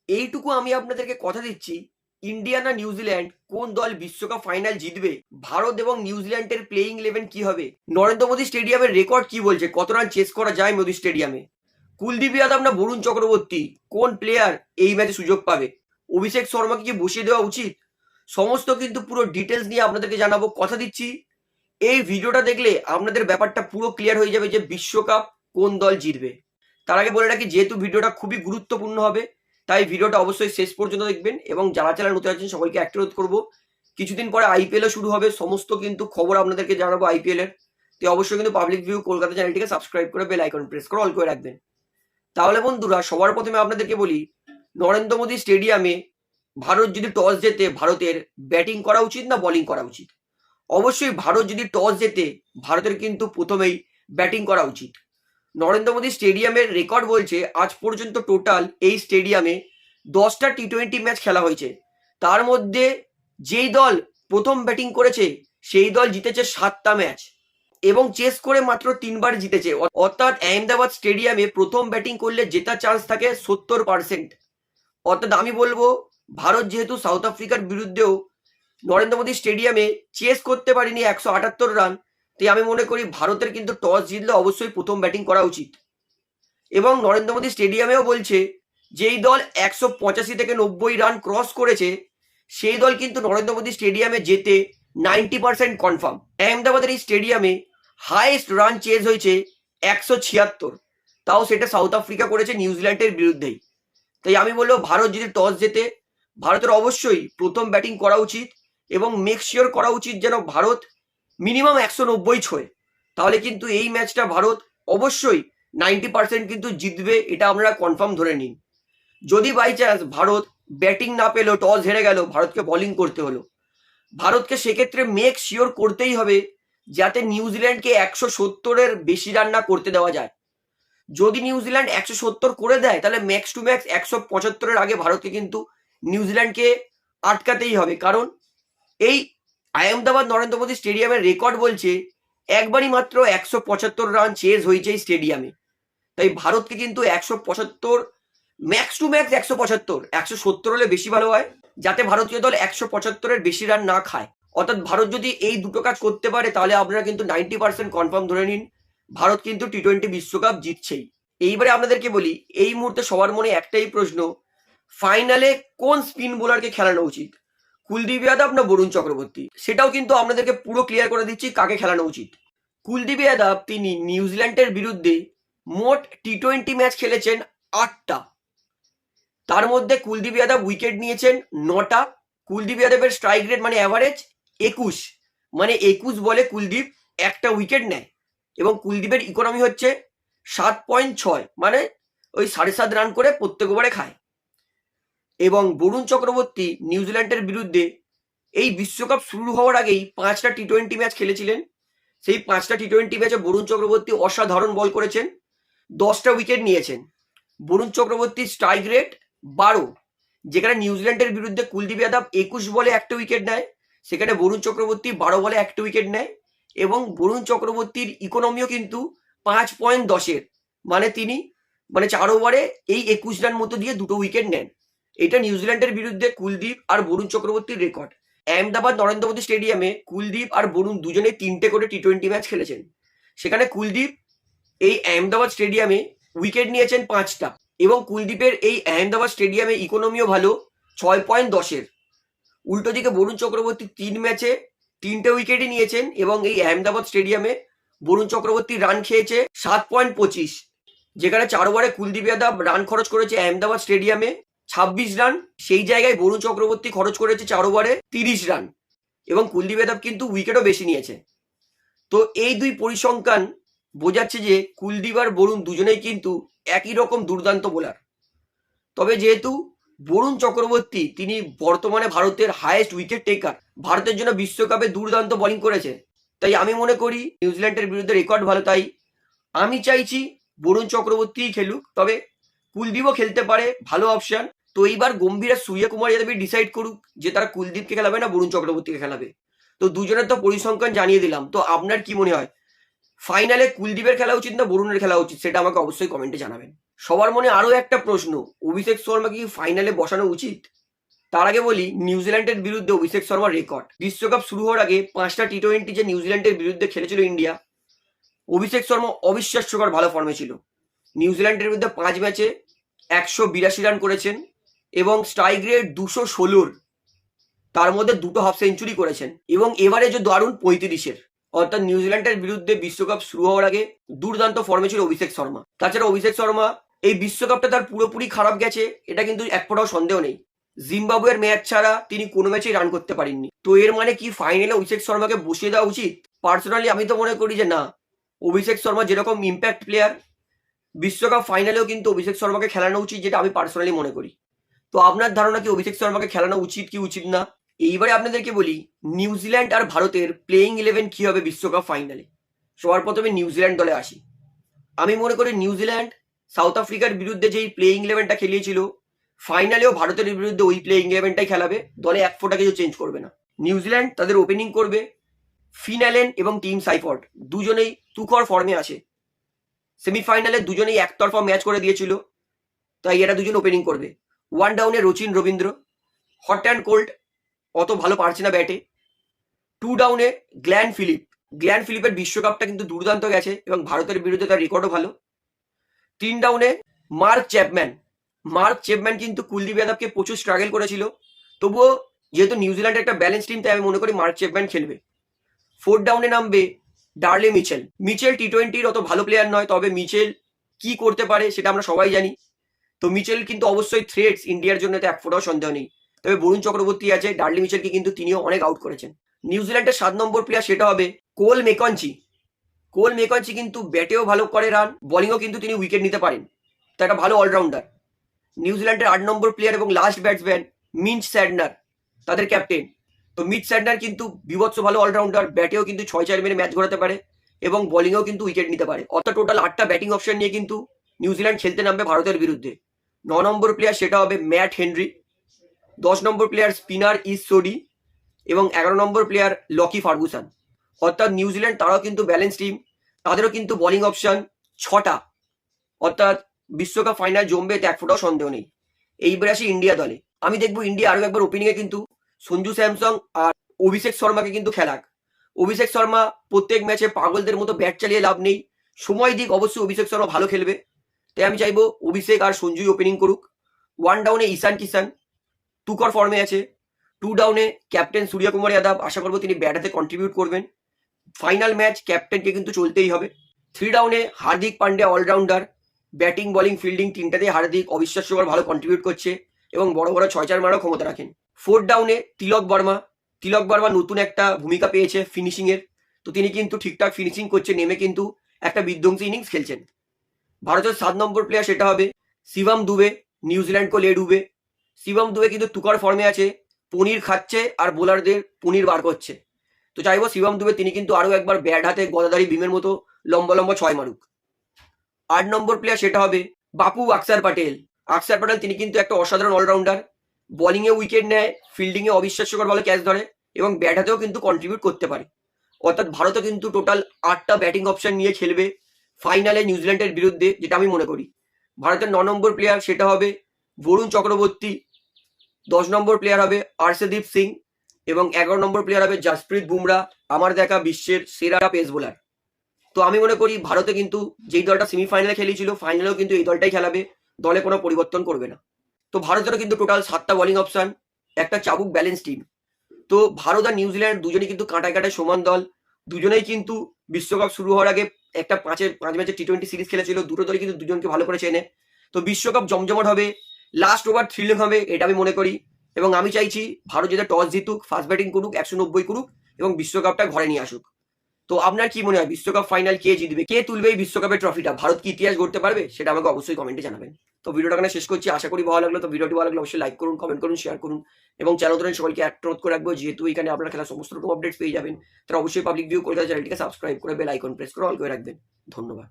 এইটুকু আমি আপনাদেরকে কথা দিচ্ছি, ইন্ডিয়া না নিউজিল্যান্ড কোন দল বিশ্বকাপ ফাইনাল জিতবে, ভারত এবং নিউজিল্যান্ডের প্লেইং ইলেভেন কি হবে, নরেন্দ্র মোদী স্টেডিয়ামের রেকর্ড কি বলছে, কত রান চেস করা যায় মোদী স্টেডিয়ামে, কুলদীপ যাদব না বরুণ চক্রবর্তী, কোন প্লেয়ার এই ম্যাচে সুযোগ পাবে, অভিষেক শর্মাকে কি বসিয়ে দেওয়া উচিত, সমস্ত কিন্তু পুরো ডিটেলস নিয়ে আপনাদেরকে জানাবো। কথা দিচ্ছি এই ভিডিওটা দেখলে আপনাদের ব্যাপারটা পুরো ক্লিয়ার হয়ে যাবে যে বিশ্বকাপ কোন দল জিতবে। তার আগে বলে রাখি, যেহেতু ভিডিওটা খুবই গুরুত্বপূর্ণ হবে, তাই ভিডিওটা অবশ্যই শেষ পর্যন্ত দেখবেন এবং যারা চ্যানেল নতুন আছেন সবাইকে একটা অনুরোধ করবো, কিছুদিন পরে আইপিএলও শুরু হবে, সমস্ত কিন্তু খবর আপনাদেরকে জানাবো আইপিএল এর। তো অবশ্যই কিন্তু পাবলিক ভিউ কলকাতা চ্যানেলটিকে সাবস্ক্রাইব করে বেল আইকন প্রেস করে অল করে রাখবেন। তাহলে বন্ধুরা, সবার প্রথমে আপনাদেরকে বলি, নরেন্দ্র মোদী স্টেডিয়ামে ভারত যদি টস জেতে ভারতের ব্যাটিং করা উচিত না বোলিং করা উচিত? অবশ্যই ভারত যদি টস জেতে ভারতের কিন্তু প্রথমেই ব্যাটিং করা উচিত। নরেন্দ্র মোদী স্টেডিয়ামের রেকর্ড বলছে আজ পর্যন্ত টোটাল এই স্টেডিয়ামে 10টা টি20 ম্যাচ খেলা হয়েছে, তার মধ্যে যেই দল প্রথম ব্যাটিং করেছে সেই দল জিতেছে 7টা ম্যাচ এবং চেস করে মাত্র 3বার জিতেছে। অর্থাৎ আহমেদাবাদ স্টেডিয়ামে প্রথম ব্যাটিং করলে জেতার চান্স থাকে 70%। অর্থাৎ আমি বলবো, ভারত যেহেতু সাউথ আফ্রিকার বিরুদ্ধেও নরেন্দ্র মোদী স্টেডিয়ামে চেস করতে পারিনি 178 রান, তাই আমি মনে করি ভারতের কিন্তু টস জিতলে অবশ্যই প্রথম ব্যাটিং করা উচিত। এবং নরেন্দ্র মোদী স্টেডিয়ামেও বলছে যেই দল 185 থেকে 90 রান ক্রস করেছে সেই দল কিন্তু নরেন্দ্র মোদী স্টেডিয়ামে যেতে 90% কনফার্ম। আহমেদাবাদের এই স্টেডিয়ামে হাইয়েস্ট রান চেজ হয়েছে 176, তাও সেটা সাউথ আফ্রিকা করেছে নিউজিল্যান্ডের বিরুদ্ধেই। তাই আমি বলবো, ভারত যদি টস জেতে ভারতের অবশ্যই প্রথম ব্যাটিং করা উচিত এবং মেক শিওর করা উচিত যেন ভারত মিনিমাম 190 ছোঁয়, তাহলে কিন্তু এই ম্যাচটা ভারত অবশ্যই 90% কিন্তু জিতবে, এটা আমরা কনফার্ম ধরে নিন। যদি বাই চান্স ভারত ব্যাটিং না পেলো, টস হেরে গেল, ভারতকে বোলিং করতে হলো, ভারতকে সেক্ষেত্রে মেক শিওর করতেই হবে যাতে নিউজিল্যান্ডকে 170-এর বেশি রান না করতে দেওয়া যায়। যদি নিউজিল্যান্ড 170 করে দেয় তাহলে ম্যাক্স টু ম্যাক্স 175-এর আগে ভারতকে কিন্তু নিউজিল্যান্ডকে আটকাতেই হবে, কারণ এই আহমেদাবাদ নরেন্দ্র মোদী স্টেডিয়ামের রেকর্ড বলছে একবারই মাত্র 175 রান চেজ হয়েছে এই স্টেডিয়ামে। তাই ভারতকে কিন্তু 175, ম্যাক্স টু ম্যাক্স 175, 170 হলে বেশি ভালো হয়, যাতে ভারতীয় দল 175-এর বেশি রান না খায়। অর্থাৎ ভারত যদি এই দুটো কাজ করতে পারে তাহলে আপনারা কিন্তু 90% কনফার্ম ধরে নিন ভারত কিন্তু টি20 বিশ্বকাপ জিতছেই। এইবারে আপনাদেরকে বলি, এই মুহূর্তে সবার মনে একটাই প্রশ্ন, ফাইনালে কোন স্পিন বোলারকে খেলানো উচিত, কুলদীপ যাদব না বরুণ চক্রবর্তী? সেটাও কিন্তু আপনাদেরকে পুরো ক্লিয়ার করে দিচ্ছি কাকে খেলানো উচিত। কুলদীপ যাদব তিনি নিউজিল্যান্ডের বিরুদ্ধে মোট টি20 ম্যাচ খেলেছেন 8টা, তার মধ্যে কুলদীপ যাদব উইকেট নিয়েছেন 9টা। কুলদীপ যাদবের স্ট্রাইক রেট মানে অ্যাভারেজ 21, মানে 21 বলে কুলদীপ একটা উইকেট নেয় এবং কুলদীপের ইকোনমি হচ্ছে 7.6, মানে ওই 7.5 রান করে প্রত্যেক ওভারে খায়। এবং বরুণ চক্রবর্তী নিউজিল্যান্ডের বিরুদ্ধে এই বিশ্বকাপ শুরু হওয়ার আগেই 5টা টি20 ম্যাচ খেলেছিলেন। সেই 5টা টি20 ম্যাচে বরুণ চক্রবর্তী অসাধারণ বল করেছেন, 10টা উইকেট নিয়েছেন। বরুণ চক্রবর্তীর স্ট্রাইক রেট 12, যেখানে নিউজিল্যান্ডের বিরুদ্ধে কুলদীপ যাদব 21 বলে একটা উইকেট নেয়, সেখানে বরুণ চক্রবর্তী 12 বলে একটা উইকেট নেয়। এবং বরুণ চক্রবর্তীর ইকোনমিও কিন্তু 5.10-এর, মানে তিনি 4 ওভারে এই 21 রান মতো দিয়ে 2টো উইকেট নেন। এটা নিউজিল্যান্ডের বিরুদ্ধে কুলদীপ আর বরুণ চক্রবর্তীর রেকর্ড। আহমেদাবাদ নরেন্দ্র মোদী স্টেডিয়ামে কুলদীপ আর বরুণ দুজনে 3টে করে টি20 ম্যাচ খেলেছেন, সেখানে কুলদীপ এই আহমেদাবাদ স্টেডিয়ামে উইকেট নিয়েছেন 5টা এবং কুলদীপের এই আহমেদাবাদ স্টেডিয়ামে ইকোনমিও ভালো 6.10-এর। উল্টো দিকে বরুণ চক্রবর্তী 3 ম্যাচে 3টে উইকেটই নিয়েছেন এবং এই আহমেদাবাদ স্টেডিয়ামে বরুণ চক্রবর্তী রান খেয়েছে 7.25, যেখানে 4 ওভারে কুলদীপ যাদব রান খরচ করেছে আহমেদাবাদ স্টেডিয়ামে 26 রান, সেই জায়গায় বরুণ চক্রবর্তী খরচ করেছে 4 ওভারে 30 রান এবং কুলদীপ যাদব কিন্তু উইকেটও বেশি নিয়েছে। তো এই দুই পরিসংখ্যান বোঝাচ্ছে যে কুলদীপ আর বরুণ দুজনেই কিন্তু একই রকম দুর্দান্ত বোলার। তবে যেহেতু বরুণ চক্রবর্তী তিনি বর্তমানে ভারতের হাইয়েস্ট উইকেট টেকার, ভারতের জন্য বিশ্বকাপে দুর্দান্ত বোলিং করেছে, তাই আমি মনে করি নিউজিল্যান্ডের বিরুদ্ধে রেকর্ড ভালো, তাই আমি চাইছি বরুণ চক্রবর্তীই খেলুক। তবে কুলদীপও খেলতে পারে, ভালো অপশন। তো এইবার গম্ভীর আর সূর্যকুমার যাদব ডিসাইড করুক যে তারা কুলদীপকে খেলাবে না বরুণ চক্রবর্তীকে খেলাবে। তো দুজনের তো পরিসংখ্যান জানিয়ে দিলাম, তো আপনার কি মনে হয় ফাইনালে কুলদীপের খেলা উচিত না বরুণের খেলা উচিত, সেটা আমাকে অবশ্যই কমেন্টে জানাবেন। সবার মনে আরো একটা প্রশ্ন, অভিষেক শর্মা কি ফাইনালে বসানো উচিত? তার আগে বলি নিউজিল্যান্ডের বিরুদ্ধে অভিষেক শর্মার রেকর্ড। বিশ্বকাপ শুরু হওয়ার আগে 5টা টি-20 যে নিউজিল্যান্ডের বিরুদ্ধে খেলেছিল ইন্ডিয়া, অভিষেক শর্মা অবিশ্বাস্যকর ভালো ফর্মে ছিল। নিউজিল্যান্ডের বিরুদ্ধে 5 ম্যাচে 182 রান করেছেন এবং স্ট্রাইক রেট 216, তার মধ্যে 2টো হাফ সেঞ্চুরি করেছেন এবং এভারেজও দারুণ 35-এর। অর্থাৎ নিউজিল্যান্ডের বিরুদ্ধে বিশ্বকাপ শুরু হওয়ার আগে দুর্দান্ত ফর্মে ছিল অভিষেক শর্মা। তাছাড়া অভিষেক শর্মা এই বিশ্বকাপটা তার পুরোপুরি খারাপ গেছে এটা কিন্তু এক ফোঁটাও সন্দেহ নেই। জিম্বাবুয়ের ম্যাচ ছাড়া তিনি কোনো ম্যাচেই রান করতে পারেননি। তো এর মানে কি ফাইনালে অভিষেক শর্মাকে বসিয়ে দেওয়া উচিত? পার্সোনালি আমি তো মনে করি যে না, অভিষেক শর্মা যেরকম ইম্প্যাক্ট প্লেয়ার, বিশ্বকাপ ফাইনালেও কিন্তু অভিষেক শর্মাকে খেলানো উচিত, যেটা আমি পার্সোনালি মনে করি। তো আপনার ধারণা কি অভিষেক শর্মাকে খেলানো উচিত কি উচিত না? এইবারে আপনাদেরকে বলি নিউজিল্যান্ড আর ভারতের প্লেইং 11 কি হবে বিশ্বকাপ ফাইনালে। সবার প্রথমে নিউজিল্যান্ড দলে আসি। আমি মনে করি নিউজিল্যান্ড সাউথ আফ্রিকার বিরুদ্ধে যেই প্লেইং 11টা খেলিয়েছিল, ফাইনালেও ভারতের বিরুদ্ধে ওই প্লেইং 11টাই খেলাবে। দলে এক ফোঁটা কিছু চেঞ্জ করবে না। নিউজিল্যান্ড তাদের ওপেনিং করবে ফিন অ্যালেন এবং টিম সাইফর্ড, দুজনেই তুখর ফর্মে আছে। সেমিফাইনালে দুজনেই একতরফা ম্যাচ করে দিয়েছিল, তাই এরা দুজন ওপেনিং করবে। 1 ডাউনে Rachin Rabindra, hot and cold, অত ভালো পারছে না ব্যাটে। 2 ডাউনে গ্ল্যান ফিলিপের বিশ্বকাপটা কিন্তু দুর্দান্ত গেছে এবং ভারতের বিরুদ্ধে তার রেকর্ডও ভালো। 3 ডাউনে মার্ক চ্যাপম্যান কিন্তু কুলদীপ যাদবকে প্রচুর স্ট্রাগল করেছিল, তবুও যেহেতু নিউজিল্যান্ডের একটা ব্যালেন্স টিম, তাই আমি মনে করি মার্ক চ্যাপম্যান খেলবে। 4 ডাউনে নামবে ডার্লে মিচেল টি-20-র অত ভালো প্লেয়ার নয়, তবে মিচেল কি করতে পারে সেটা আমরা সবাই জানি। তো মিচেল কিন্তু অবশ্যই থ্রেটস ইন্ডিয়ার জন্য, তো এক ফোঁটাও সন্দেহ নেই। তবে বরুণ চক্রবর্তী আছে, ডার্লি মিচেলকে কিন্তু তিনিও অনেক আউট করেছেন। নিউজিল্যান্ডের 7 নম্বর প্লেয়ার সেটা হবে কোল মেকঞ্চি কিন্তু ব্যাটেও ভালো করে রান, বোলিংও কিন্তু তিনি উইকেট নিতে পারেন, তো একটা ভালো অলরাউন্ডার। নিউজিল্যান্ডের 8 নম্বর প্লেয়ার এবং লাস্ট ব্যাটসম্যান মিঞ্চ স্যাডনার, তাদের ক্যাপ্টেন। তো মিঞ্চ স্যাডনার কিন্তু বিভৎস ভালো অলরাউন্ডার, ব্যাটেও কিন্তু 6-4 মেরে ম্যাচ ঘোরাতে পারে এবং বোলিংয়েও কিন্তু উইকেট নিতে পারে। অর্থাৎ টোটাল 8টা ব্যাটিং অপশন নিয়ে কিন্তু নিউজিল্যান্ড খেলতে নামবে ভারতের বিরুদ্ধে। 9 নম্বর প্লেয়ার সেটা হবে ম্যাট হেনরি, 10 নম্বর প্লেয়ার স্পিনার ইস সোডি এবং 11 নম্বর প্লেয়ার লকি ফার্গুসন। অর্থাৎ নিউজিল্যান্ড তারাও কিন্তু ব্যালেন্স টিম, তাদেরও কিন্তু বোলিং অপশন 6টা। অর্থাৎ বিশ্বকাপ ফাইনাল জমবে, এক ফোঁটাও সন্দেহ নেই। এইবার আসি ইন্ডিয়া দলে। আমি দেখবো ইন্ডিয়া আরো একবার ওপেনিংয়ে কিন্তু সঞ্জু স্যামসং আর অভিষেক শর্মাকে কিন্তু খেলাক। অভিষেক শর্মা প্রত্যেক ম্যাচে পাগলদের মতো ব্যাট চালিয়ে লাভ নেই, সময় দিক, অবশ্যই অভিষেক শর্মা ভালো খেলবে, তাই আমি চাইবো অভিষেক আর সঞ্জুই ওপেনিং করুক। 1 ডাউনে ঈশান কিষান তুকর ফর্মে আছে। 2 ডাউনে ক্যাপ্টেন সূর্যকুমার যাদব, আশা করবো তিনি ব্যাট হাতে কন্ট্রিবিউট করবেন। ফাইনাল ম্যাচ ক্যাপ্টেনকে কিন্তু চলতেই হবে। 3 ডাউনে Hardik Pandya allrounder, batting bowling fielding তিনটাতেই হার্দিক অবিশ্বাস্যকর ভালো কন্ট্রিবিউট করছে এবং বড় বড় 6-4 মারারও ক্ষমতা রাখেন। 4 ডাউনে তিলক বর্মা নতুন একটা ভূমিকা পেয়েছে ফিনিশিং এর, তো তিনি কিন্তু ঠিকঠাক ফিনিশিং করছে, নেমে কিন্তু একটা বিধ্বংসী ইনিংস খেলছেন। ভারতের 7 নম্বর প্লেয়ার সেটা হবে শিবম দুবে, নিউজিল্যান্ড কো লে ডুবে। শিবম দুবে কিন্তু তুকার ফর্মে আছে, পনির খাচ্ছে আর বোলারদের পনির বার করছে, তো চাইবো শিবম দুবে তিনি কিন্তু আরো একবার ব্যাট হাতে গদাধারী ভীমের মতো লম্বা লম্বা 6 মারুক। 8 নম্বর প্লেয়ার সেটা হবে বাপু আকসার প্যাটেল তিনি কিন্তু একটা অসাধারণ অলরাউন্ডার, বোলিংয়ে উইকেট নেয়, ফিল্ডিংয়ে অবিশ্বাস্যকর ভালো ক্যাচ ধরে এবং ব্যাট হাতেও কিন্তু কন্ট্রিবিউট করতে পারে। অর্থাৎ ভারতও কিন্তু টোটাল 8টা ব্যাটিং অপশন নিয়ে খেলবে ফাইনালে নিউজিল্যান্ডের বিরুদ্ধে, যেটা আমি মনে করি। ভারতের 9 নম্বর প্লেয়ার সেটা হবে বরুণ চক্রবর্তী, 10 নম্বর প্লেয়ার হবে আর্শদীপ সিং এবং 11 নম্বর প্লেয়ার হবে জসপ্রীত বুমরা, আমার দেখা বিশ্বের সেরা পেস বোলার। তো আমি মনে করি ভারতে কিন্তু যেই দলটা সেমিফাইনালে খেলেছিল, ফাইনালেও কিন্তু এই দলটাই খেলাবে, দলে কোনো পরিবর্তন করবে না। তো ভারতেরও কিন্তু টোটাল 7টা বোলিং অপশন, একটা চাবুক ব্যালেন্স টিম। তো ভারত আর নিউজিল্যান্ড দুজনেই কিন্তু কাঁটায় কাঁটায় সমান দল, দুজনেই কিন্তু বিশ্বকাপ শুরু হওয়ার আগে একটা 5 ম্যাচের টি-20 সিরিজ খেলেছিল, দুটো দলই কিন্তু দুজনকে ভালো করে চেনে। তো বিশ্বকাপ জমজমাট হবে, লাস্ট ওভার থ্রিলিং হবে, এটা আমি মনে করি। এবং আমি চাইছি ভারত যেটা টস জিতুক, ফার্স্ট ব্যাটিং করুক, 190 করুক এবং বিশ্বকাপটা ঘরে নিয়ে আসুক। তো আপনার কি মনে হয় বিশ্বকাপ ফাইনাল কে জিতবে, কে তুলবে এই বিশ্বকাপের ট্রফিটা, ভারত কি ইতিহাস গড়তে পারবে, সেটা আমাকে অবশ্যই কমেন্টে জানাবেন। তো ভিডিওটা এখানে শেষ করছি, আশা করি ভালো লাগলো। তো ভিডিওটি ভালো লাগলে অবশ্যই লাইক করুন, কমেন্ট করুন, শেয়ার করুন এবং চ্যানেল ধরেন সকলকে অনুরোধ করে রাখবো, যেহেতু এখানে আপনারা খেলার সমস্ত রকম আপডেটস পেয়ে যাবেন, তারা অবশ্যই পাবলিক ভিউ কলকাতা চ্যানেলটিকে সাবস্ক্রাইব করে বেল আইকন প্রেস করে অল করে রাখবেন। ধন্যবাদ।